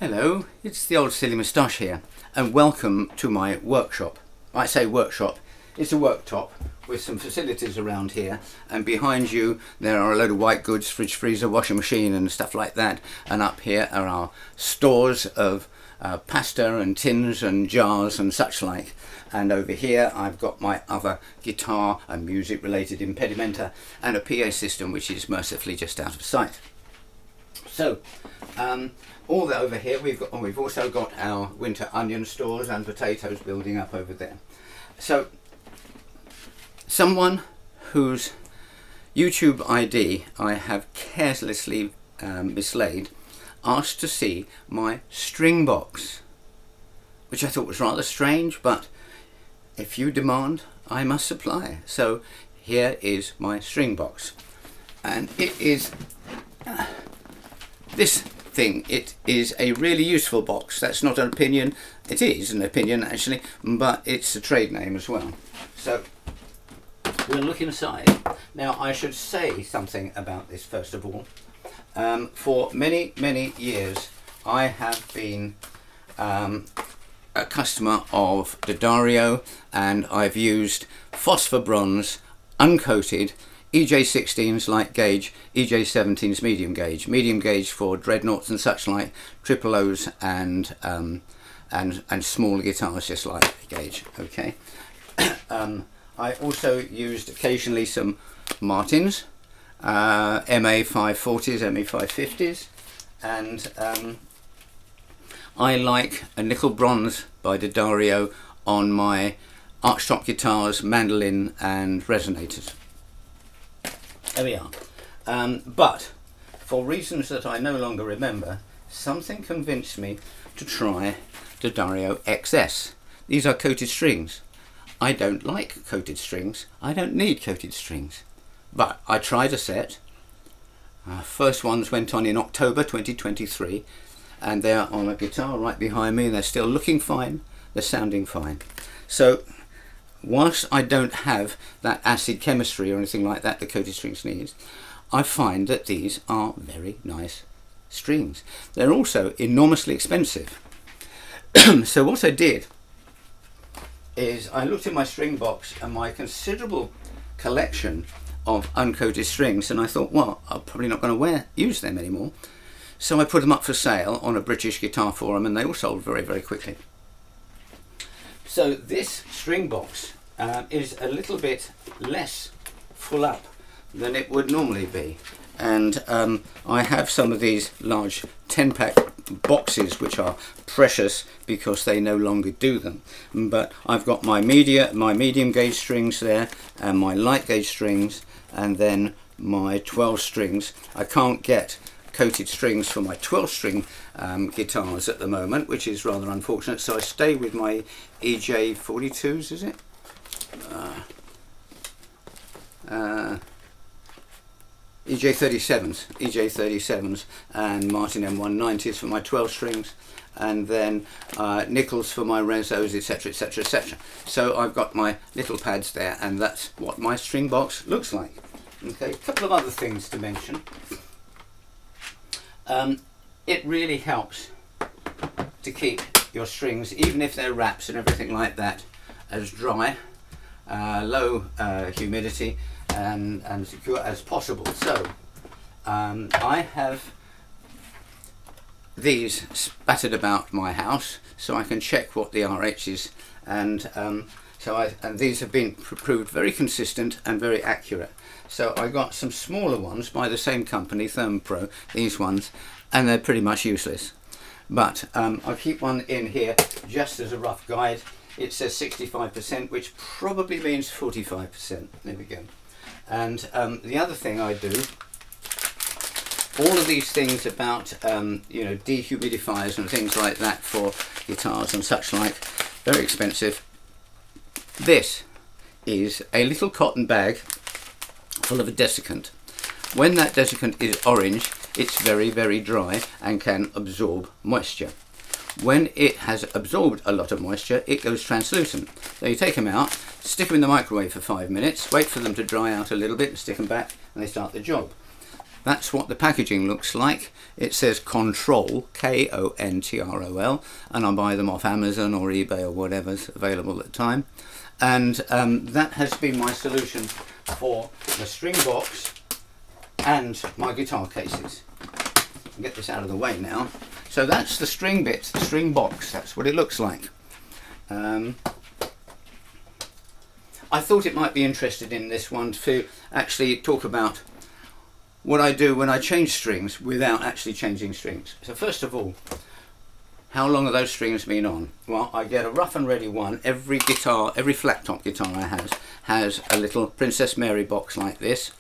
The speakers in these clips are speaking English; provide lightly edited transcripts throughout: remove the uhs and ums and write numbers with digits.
Hello, it's the old silly moustache here, and welcome to my workshop. I say workshop, it's a worktop with some facilities around here, and behind you there are a load of white goods, fridge, freezer, washing machine and stuff like that, and up here are our stores of pasta and tins and jars and such like, and over here I've got my other guitar and music related impedimenta and a PA system which is mercifully just out of sight. So all that over here we've also got our winter onion stores and potatoes building up over there. So someone whose YouTube ID I have carelessly mislaid asked to see my string box, which I thought was rather strange, but if you demand, I must supply. So here is my string box, and it is this thing. It is a really useful box. That's not an opinion. It is an opinion actually, but it's a trade name as well. So we'll look inside. Now I should say something about this first of all. For many years I have been a customer of D'Addario, and I've used phosphor bronze uncoated EJ16s light gauge, EJ17s medium gauge for dreadnoughts and such like, triple O's and smaller guitars just like gauge. Okay. I also used occasionally some Martins, MA540s, MA550s, and I like a nickel bronze by D'Addario on my archtop guitars, mandolin and resonators. There we are. But for reasons that I no longer remember, something convinced me to try D'Addario XS. These are coated strings. I don't like coated strings. I don't need coated strings. But I tried a set. First ones went on in October 2023, and they're on a guitar right behind me, and they're still looking fine. They're sounding fine. So whilst I don't have that acid chemistry or anything like that the coated strings needs, I find that these are very nice strings. They're also enormously expensive. So what I did is I looked in my string box and my considerable collection of uncoated strings, and I thought, well, I'm probably not going to use them anymore. So I put them up for sale on a British guitar forum, and they all sold very quickly. So this string box is a little bit less full up than it would normally be, and I have some of these large 10-pack boxes which are precious because they no longer do them, but I've got my medium gauge strings there, and my light gauge strings, and then my 12 strings. I can't get coated strings for my 12 string guitars at the moment, which is rather unfortunate, so I stay with my EJ42s, is it? EJ37s and Martin M190s for my 12 strings, and then nickels for my Rezos, etc, etc, etc. So I've got my little pads there, and that's what my string box looks like. Okay, a couple of other things to mention. It really helps to keep your strings, even if they're wraps and everything like that, as dry, low humidity and secure as possible. So I have these spattered about my house so I can check what the RH is, and these have been proved very consistent and very accurate. So I got some smaller ones by the same company, Thermopro, these ones, and they're pretty much useless. But I'll keep one in here just as a rough guide. It says 65%, which probably means 45%. There we go. And the other thing I do, all of these things about dehumidifiers and things like that for guitars and such like, very expensive. This is a little cotton bag full of a desiccant. When that desiccant is orange, it's very dry and can absorb moisture. When it has absorbed a lot of moisture, it goes translucent. So you take them out, stick them in the microwave for 5 minutes, wait for them to dry out a little bit and stick them back, and they start the job. That's what the packaging looks like. It says Control, Kontrol, and I buy them off Amazon or eBay or whatever's available at the time. And that has been my solution for the string box and my guitar cases. I'll get this out of the way now. So that's the string bit, the string box. That's what it looks like. I thought it might be interested in this one to actually talk about what I do when I change strings without actually changing strings. So first of all, how long have those strings been on? Well, I get a rough and ready one. Every guitar, every flat top guitar I has a little Princess Mary box like this,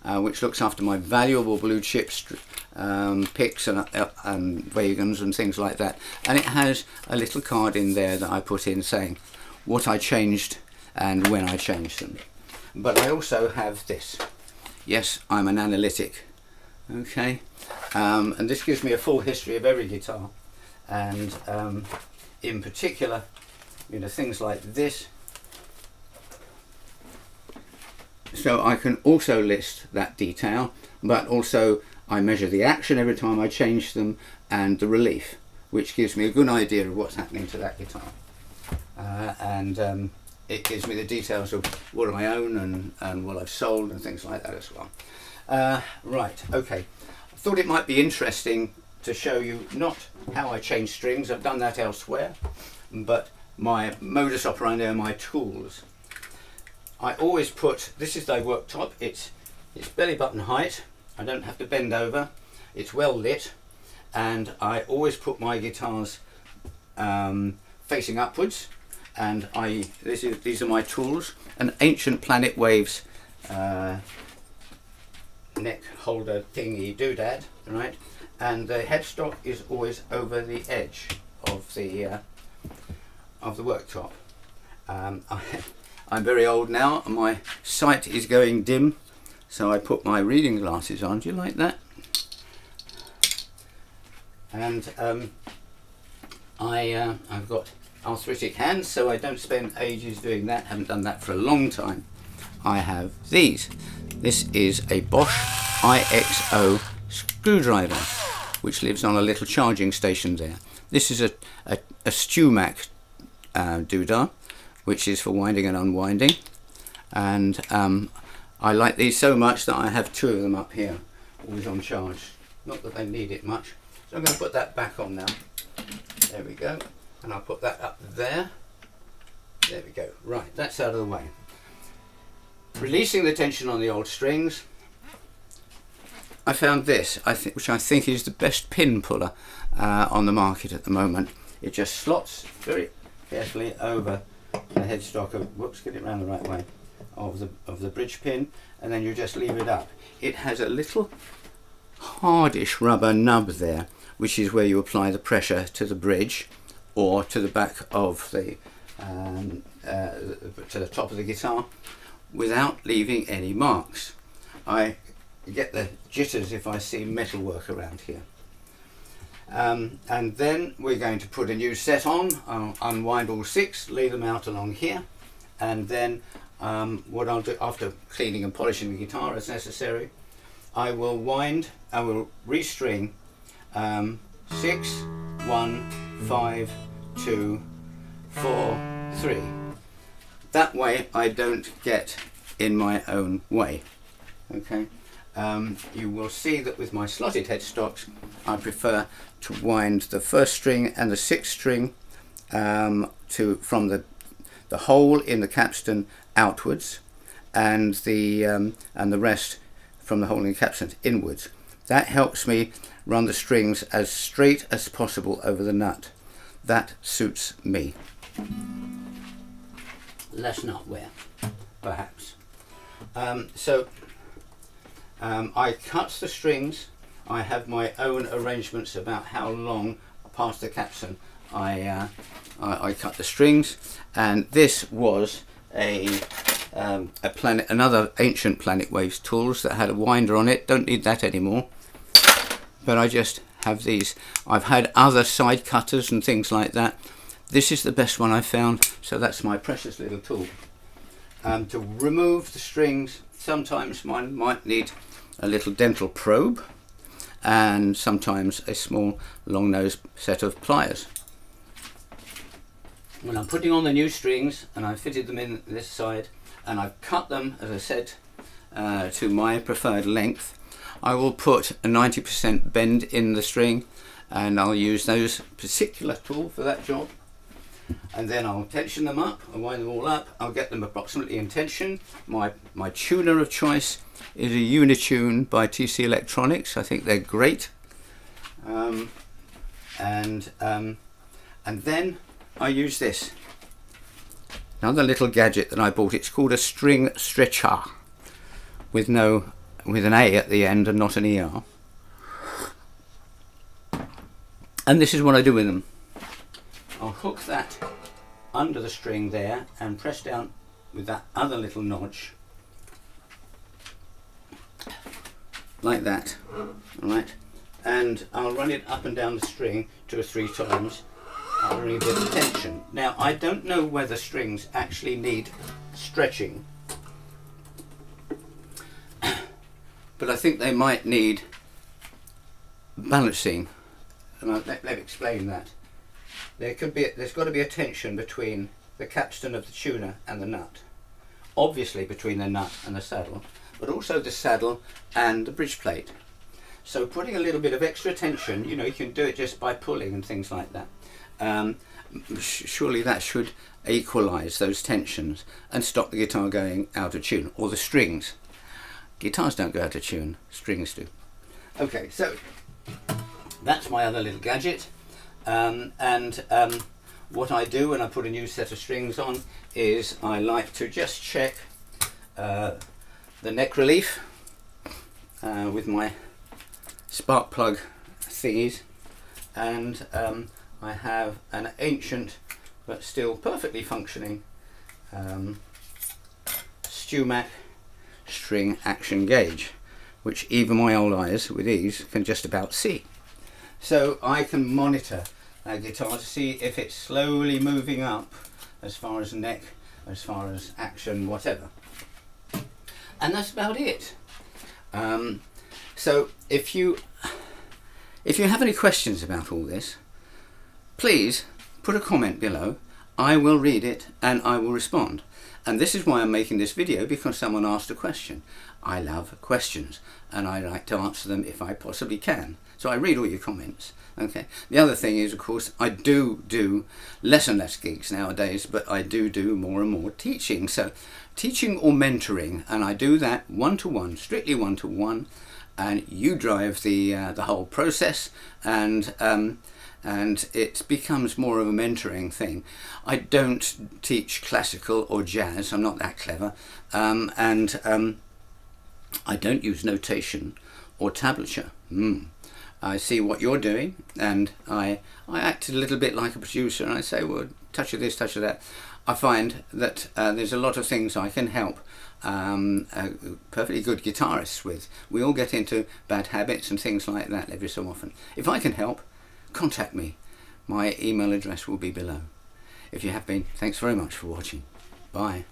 which looks after my valuable blue chip picks and Vagans and things like that. And it has a little card in there that I put in saying what I changed and when I changed them. But I also have this. Yes, I'm an analytic. Okay, and this gives me a full history of every guitar, and in particular, you know, things like this. So I can also list that detail, but also I measure the action every time I change them and the relief, which gives me a good idea of what's happening to that guitar. It gives me the details of what I own and what I've sold and things like that as well. Right, okay. I thought it might be interesting to show you not how I change strings, I've done that elsewhere, but my modus operandi are my tools. I always put, this is the worktop, it's belly button height, I don't have to bend over, it's well lit, and I always put my guitars facing upwards. And these are my tools, an Ancient Planet Waves neck holder thingy doodad, right? And the headstock is always over the edge of the worktop. I'm very old now, and my sight is going dim, so I put my reading glasses on. Do you like that? And I've got arthritic hands, so I don't spend ages doing that. Haven't done that for a long time. I have these. This is a Bosch IXO screwdriver, which lives on a little charging station there. This is a StewMac doodah, which is for winding and unwinding. And I like these so much that I have two of them up here, always on charge. Not that they need it much. So I'm going to put that back on now. There we go. And I'll put that up there. There we go. Right, that's out of the way. Releasing the tension on the old strings, I found this, which I think is the best pin puller on the market at the moment. It just slots very carefully over the headstock of, whoops, get it around the right way, of the bridge pin, and then you just leave it up. It has a little hardish rubber nub there, which is where you apply the pressure to the bridge or to the back of the to the top of the guitar without leaving any marks. I get the jitters if I see metal work around here. And then we're going to put a new set on. I'll unwind all 6, lay them out along here, and then what I'll do after cleaning and polishing the guitar as necessary, I will restring 6, 1, 5, 2, 4, 3. That way I don't get in my own way. Okay. You will see that with my slotted headstocks I prefer to wind the 1st string and the 6th string from the hole in the capstan outwards, and the rest from the hole in the capstan inwards. That helps me run the strings as straight as possible over the nut. That suits me. Less nut wear, perhaps. I cut the strings. I have my own arrangements about how long past the capstan I cut the strings, and this was another Ancient Planet Waves tools that had a winder on it. Don't need that anymore, but I just have these. I've had other side cutters and things like that. This is the best one I found, so that's my precious little tool. To remove the strings, sometimes one might need a little dental probe, and sometimes a small long nose set of pliers. When I'm putting on the new strings, and I've fitted them in this side, and I've cut them, as I said, to my preferred length, I will put a 90% bend in the string, and I'll use those particular tool for that job. And then I'll tension them up, I'll wind them all up, I'll get them approximately in tension. My tuner of choice is a Unitune by TC Electronics. I think they're great. And then I use this. Another little gadget that I bought. It's called a string stretcher with an A at the end and not an ER. And this is what I do with them. I'll hook that under the string there and press down with that other little notch like that. All right, and I'll run it up and down the string 2 or 3 times. I'll bring a bit of tension. Now, I don't know whether strings actually need stretching, but I think they might need balancing, and let me explain that. There's got to be a tension between the capstan of the tuner and the nut, obviously between the nut and the saddle, but also the saddle and the bridge plate. So putting a little bit of extra tension, you can do it just by pulling and things like that. Surely that should equalize those tensions and stop the guitar going out of tune, or the strings. Guitars don't go out of tune, strings do. Okay, so that's my other little gadget. What I do when I put a new set of strings on is I like to just check the neck relief with my spark plug thingies, and I have an ancient but still perfectly functioning StewMac string action gauge, which even my old eyes with ease can just about see. So I can monitor a guitar to see if it's slowly moving up as far as neck, as far as action, whatever. And that's about it. So if you have any questions about all this, please put a comment below. I will read it and I will respond. And this is why I'm making this video, because someone asked a question. I love questions and I like to answer them if I possibly can. So I read all your comments. Okay. The other thing is, of course, I do less and less gigs nowadays, but I do more and more teaching. So teaching or mentoring, and I do that one-to-one, strictly one-to-one, and you drive the whole process, and it becomes more of a mentoring thing. I don't teach classical or jazz. I'm not that clever, and I don't use notation or tablature. I see what you're doing, and I act a little bit like a producer, and I say, well, touch of this, touch of that. I find that there's a lot of things I can help perfectly good guitarists with. We all get into bad habits and things like that every so often. If I can help, contact me. My email address will be below. If you have been, thanks very much for watching. Bye.